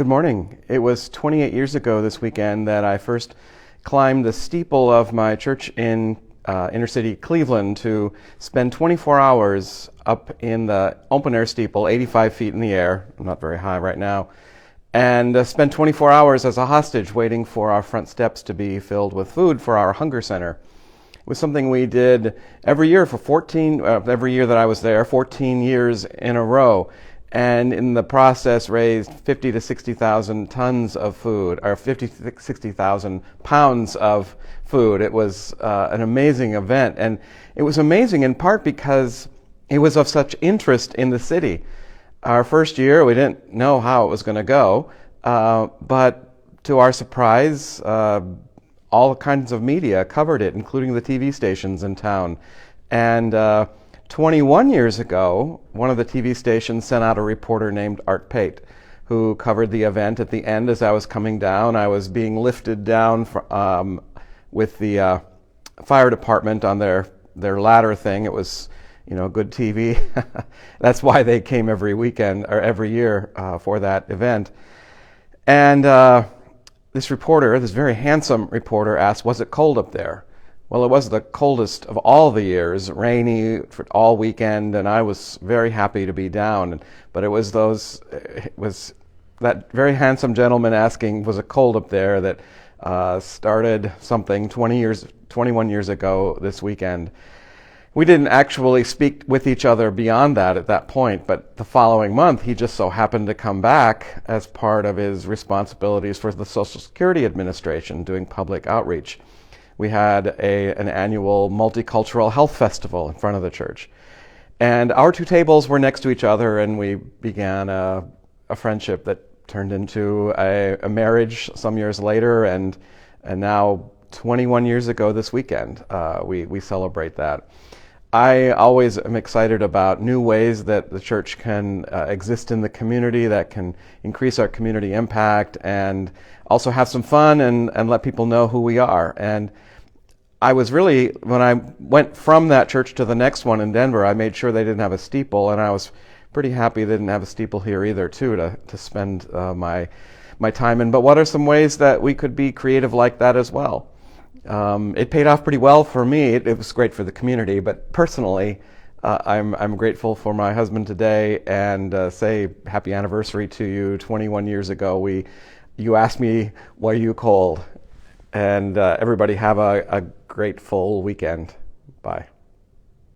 Good morning. It was 28 years ago this weekend that I first climbed the steeple of my church in inner city Cleveland to spend 24 hours up in the open air steeple, 85 feet in the air. I'm not very high right now. And spend 24 hours as a hostage waiting for our front steps to be filled with food for our hunger center. It was something we did every year for every year that I was there, 14 years in a row. And in the process raised 50 to 60,000 tons of food, or 50 to 60,000 pounds of food. It was an amazing event, and it was amazing in part because it was of such interest in the city. Our first year, we didn't know how it was going to go, but to our surprise, all kinds of media covered it, including the TV stations in town. And 21 years ago, one of the TV stations sent out a reporter named Art Pate, who covered the event. At the end, as I was coming down, I was being lifted down with the fire department on their ladder thing. It was, good TV. That's why they came every weekend or every year for that event. And this very handsome reporter, asked, "Was it cold up there?" Well, it was the coldest of all the years, rainy for all weekend, and I was very happy to be down. But it was that very handsome gentleman asking, "Was it cold up there?" that started something 21 years ago this weekend. We didn't actually speak with each other beyond that at that point, but the following month he just so happened to come back as part of his responsibilities for the Social Security Administration doing public outreach. We had an annual multicultural health festival in front of the church. And our two tables were next to each other, and we began a friendship that turned into a marriage some years later, and now 21 years ago this weekend, we celebrate that. I always am excited about new ways that the church can exist in the community, that can increase our community impact and also have some fun and let people know who we are. And I was really, when I went from that church to the next one in Denver, I made sure they didn't have a steeple, and I was pretty happy they didn't have a steeple here either, too, to spend my time in. But what are some ways that we could be creative like that as well? It paid off pretty well for me. It was great for the community, but personally, I'm grateful for my husband today, and say happy anniversary to you. 21 years ago, you asked me, "Were you cold?" And everybody have a great full weekend. Bye.